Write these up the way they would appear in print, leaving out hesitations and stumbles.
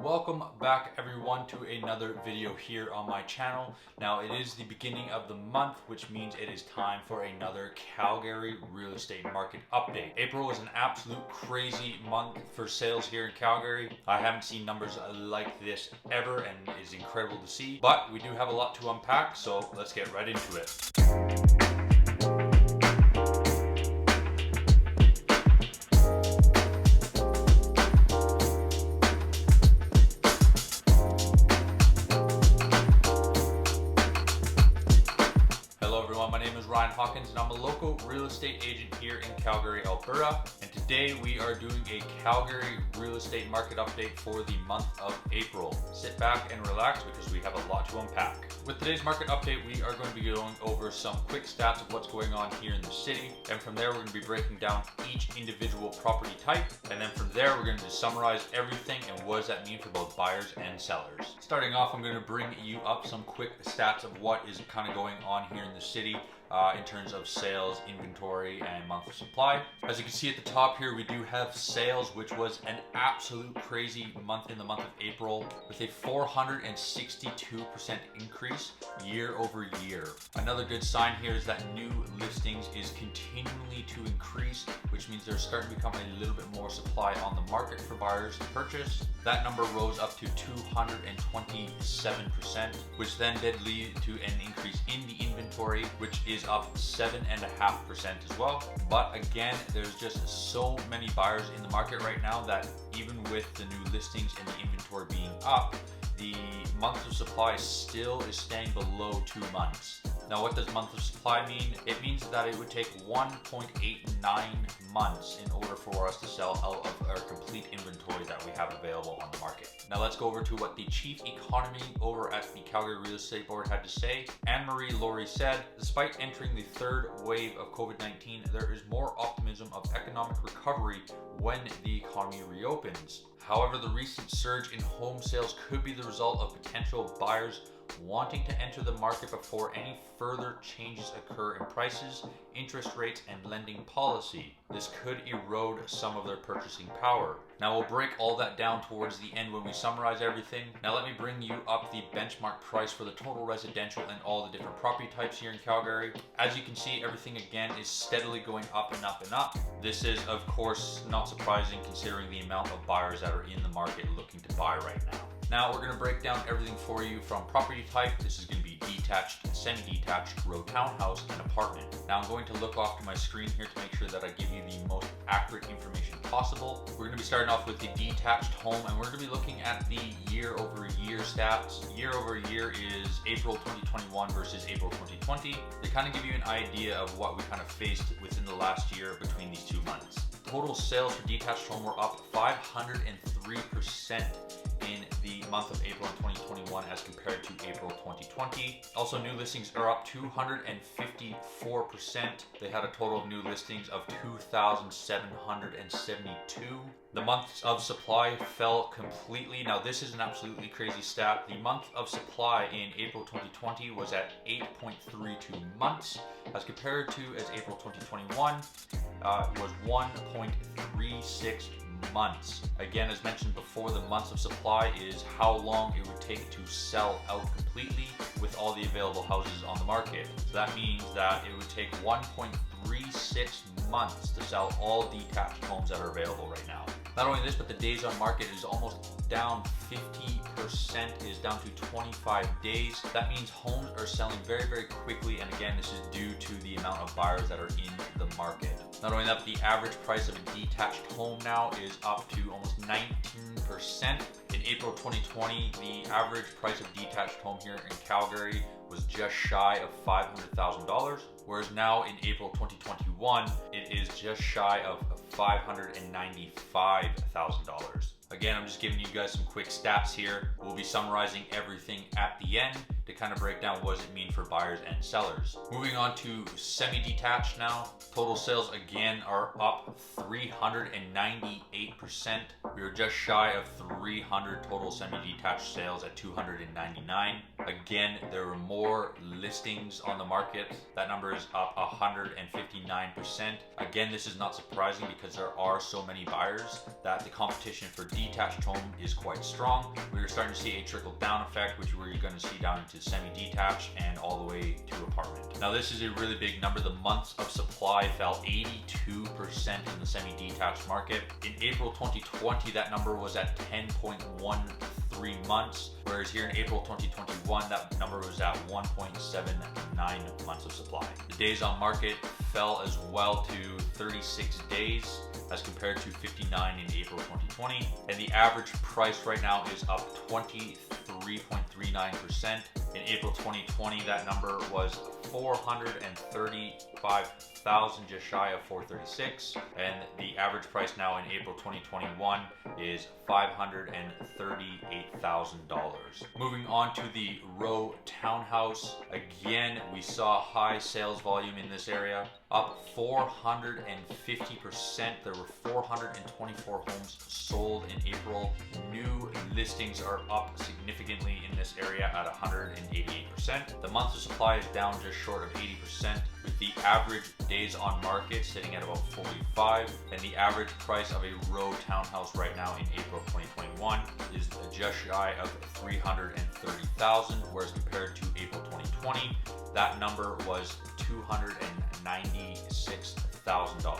Welcome back everyone to another video here on my channel. Now it is the beginning of the month, which means it is time for another Calgary real estate market update. April was an absolute crazy month for sales here in Calgary. I haven't seen numbers like this ever and it is incredible to see, but we do have a lot to unpack, so let's get right into it. My name is Hawkins and I'm a local real estate agent here in Calgary, Alberta. And today we are doing a Calgary real estate market update for the month of April. Sit back and relax because we have a lot to unpack. With today's market update, we are going to be going over some quick stats of what's going on here in the city. And from there, we're going to be breaking down each individual property type. And then from there, we're going to summarize everything and what does that mean for both buyers and sellers. Starting off, I'm going to bring you up some quick stats of what is kind of going on here in the city. In terms of sales, inventory, and month of supply. As you can see at the top here, we do have sales, which was an absolute crazy month in the month of April with a 462% increase year over year. Another good sign here is that new listings is continually to increase, which means there's starting to become a little bit more supply on the market for buyers to purchase. That number rose up to 227%, which then did lead to an increase in the inventory, which is up 7.5% as well. But again, there's just so many buyers in the market right now that even with the new listings and the inventory being up, the month of supply still is staying below 2 months. Now, what does month of supply mean? It means that it would take 1.89 months in order for us to sell out of our complete inventory that we have available on the market. Now, let's go over to what the chief economy over at the Calgary Real Estate Board had to say. Anne-Marie Laurie said, despite entering the third wave of COVID-19, there is more optimism of economic recovery when the economy reopens. However, the recent surge in home sales could be the result of potential buyers wanting to enter the market before any further changes occur in prices, interest rates, and lending policy. This could erode some of their purchasing power. Now we'll break all that down towards the end when we summarize everything. Now let me bring you up the benchmark price for the total residential and all the different property types here in Calgary. As you can see, everything again is steadily going up and up and up. This is of course not surprising considering the amount of buyers that are in the market looking to buy right now. Now we're going to break down everything for you from property type. This is going to be detached, semi-detached, row townhouse, and apartment. Now I'm going to look off to my screen here to make sure that I give you the most accurate information possible. We're going to be starting off with the detached home, and we're going to be looking at the year over year stats. Year over year is April 2021 versus April 2020. They kind of give you an idea of what we kind of faced within the last year between these 2 months. Total sales for detached home were up 503% in the month of April 2021 as compared to April 2020. Also, new listings are up 254%. They had a total of new listings of 2,772. The months of supply fell completely. Now, this is an absolutely crazy stat. The month of supply in April 2020 was at 8.32 months as compared to as April 2021 was 1.36 months. Again, as mentioned before, the months of supply is how long it would take to sell out completely with all the available houses on the market. So that means that it would take 1.36 months to sell all detached homes that are available right now. Not only this, but the days on market is almost down 50%, is down to 25 days. That means homes are selling very, very quickly. And again, this is due to the amount of buyers that are in the market. Not only that, but the average price of a detached home now is up to almost 19%. In April 2020, the average price of detached home here in Calgary was just shy of $500,000, whereas now in April 2021, it is just shy of $595,000. Again, I'm just giving you guys some quick stats here. We'll be summarizing everything at the end to kind of break down what does it mean for buyers and sellers. Moving on to semi-detached now. Total sales again are up 398%. We were just shy of 300 total semi-detached sales at 299. Again, there were more listings on the market. That number is up 159%. Again, this is not surprising because there are so many buyers that the competition for detached home is quite strong. We're starting to see a trickle down effect, which we're going to see down into semi-detached and all the way to apartment. Now this is a really big number. The months of supply fell 82% in the semi-detached market. In April 2020, that number was at 10.13 months, whereas here in April 2021, that number was at 1.79 months of supply. The days on market fell as well to 36 days as compared to 59 in April 2020, and the average price right now is up 23.39%. In April 2020, that number was 435,000, just shy of 436, and the average price now in April 2021 is $538,000. Moving on to the row townhouse, again we saw high sales volume in this area, up 450%. There were 424 homes sold in April. New listings are up significantly in this area at 188%. The months of supply is down just short of 80%, with the average days on market sitting at about 45, and the average price of a row townhouse right now in April 2021 is just shy of $330,000, whereas compared to April 2020, that number was $296,000.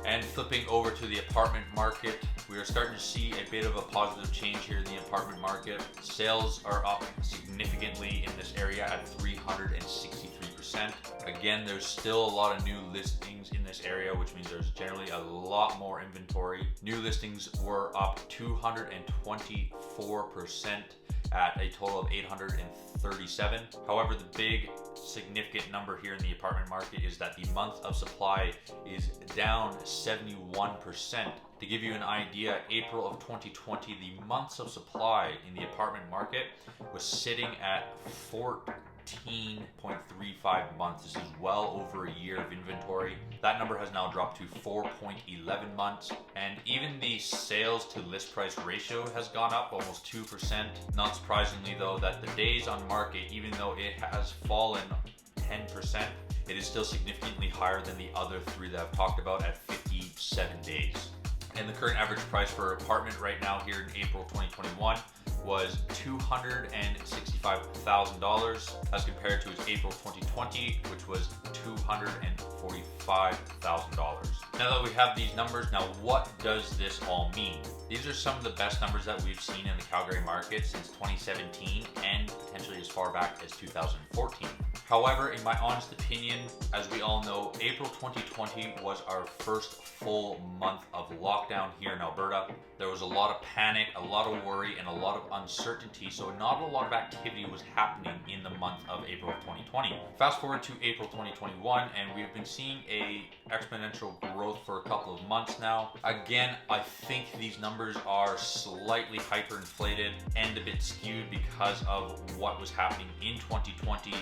And flipping over to the apartment market, we are starting to see a bit of a positive change here in the apartment market. Sales are up significantly in this area at 363%. Again, there's still a lot of new listings in this area, which means there's generally a lot more inventory. New listings were up 224% at a total of 837. However, the big significant number here in the apartment market is that the month of supply is down 71%. To give you an idea, April of 2020, the months of supply in the apartment market was sitting at 14.35 months. This is well over a year of inventory. That number has now dropped to 4.11 months. And even the sales to list price ratio has gone up almost 2%. Not surprisingly though, that the days on market, even though it has fallen 10%, it is still significantly higher than the other three that I've talked about at 57 days. And the current average price for an apartment right now here in April 2021 was $265,000 as compared to its April 2020, which was $245,000. Now that we have these numbers, now what does this all mean? These are some of the best numbers that we've seen in the Calgary market since 2017 and potentially as far back as 2014. However, in my honest opinion, as we all know, April 2020 was our first full month of lockdown here in Alberta. There was a lot of panic, a lot of worry, and a lot of uncertainty, so not a lot of activity was happening in the month of April of 2020. Fast forward to April 2021, and we've been seeing a exponential growth for a couple of months now. Again, I think these numbers are slightly hyperinflated and a bit skewed because of what was happening in 2020.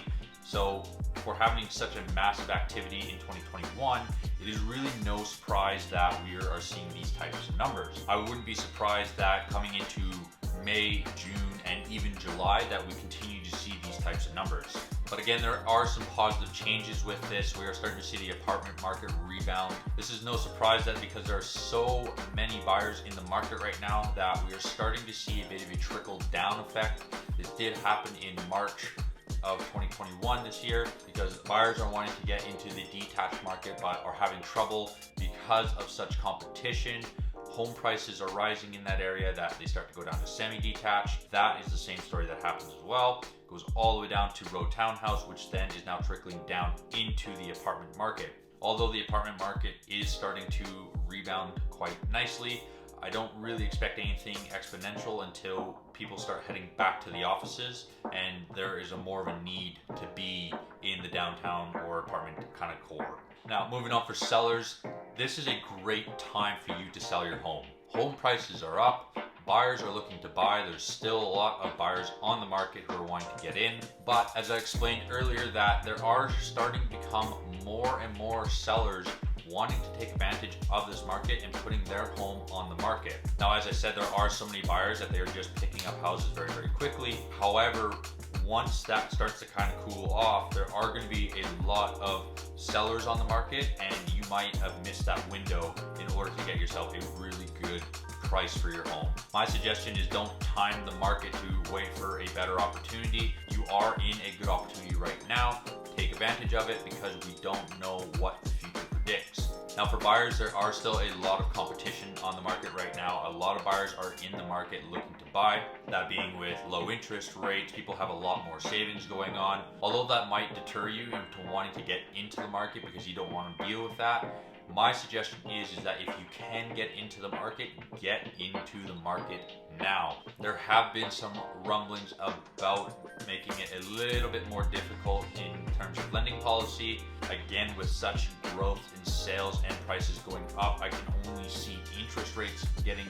So for having such a massive activity in 2021, it is really no surprise that we are seeing these types of numbers. I wouldn't be surprised that coming into May, June, and even July that we continue to see these types of numbers. But again, there are some positive changes with this. We are starting to see the apartment market rebound. This is no surprise that because there are so many buyers in the market right now that we are starting to see a bit of a trickle down effect. This did happen in March of 2021 this year because buyers are wanting to get into the detached market but are having trouble because of such competition. Home prices are rising in that area that they start to go down to semi-detached. That is the same story that happens as well. It goes all the way down to row townhouse, which then is now trickling down into the apartment market. Although the apartment market is starting to rebound quite nicely, I don't really expect anything exponential until people start heading back to the offices and there is a more of a need to be in the downtown or apartment kind of core. Now, moving on for sellers, this is a great time for you to sell your home. Home prices are up, buyers are looking to buy. There's still a lot of buyers on the market who are wanting to get in. But as I explained earlier, that there are starting to become more and more sellers wanting to take advantage of this market and putting their home on the market. Now, as I said, there are so many buyers that they're just picking up houses very, very quickly. However, once that starts to kind of cool off, there are going to be a lot of sellers on the market and you might have missed that window in order to get yourself a really good price for your home. My suggestion is don't time the market to wait for a better opportunity. You are in a good opportunity right now. Take advantage of it because we don't know what the future predicts. Now for buyers, there are still a lot of competition on the market right now. A lot of buyers are in the market looking to buy. That being with low interest rates, people have a lot more savings going on. Although that might deter you into wanting to get into the market because you don't want to deal with that, my suggestion is that if you can get into the market, get into the market now. There have been some rumblings about making it a little bit more difficult in terms of lending policy. Again, with such growth in sales and prices going up, I can only see interest rates getting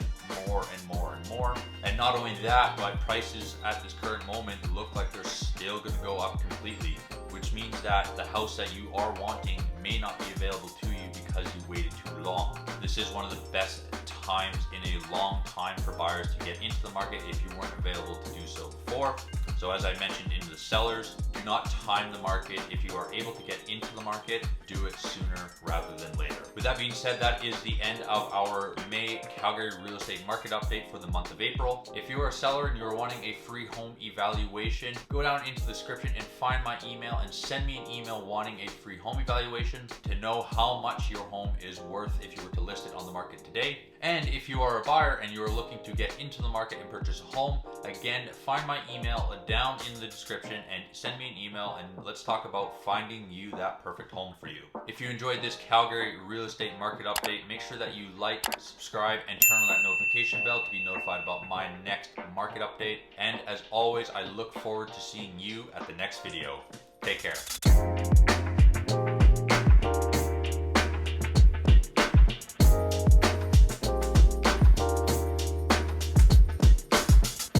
more and more and more. And not only that, but prices at this current moment look like they're still going to go up completely, which means that the house that you are wanting may not be available to you because you waited too long. This is one of the best times in a long time for buyers to get into the market if you weren't available to do so before. So as I mentioned in the sellers, do not time the market. If you are able to get into the market, do it sooner rather than later. With that being said, that is the end of our May Calgary Real Estate Market update for the month of April. If you are a seller and you're wanting a free home evaluation, go down into the description and find my email and send me an email wanting a free home evaluation to know how much your home is worth if you were to list it on the market today. And if you are a buyer and you are looking to get into the market and purchase a home, again, find my email down in the description and send me an email and let's talk about finding you that perfect home for you. If you enjoyed this Calgary Real Estate Market update, make sure that you like, subscribe, and turn on that notification bell to be notified about my next market update. And as always, I look forward to seeing you at the next video. Take care.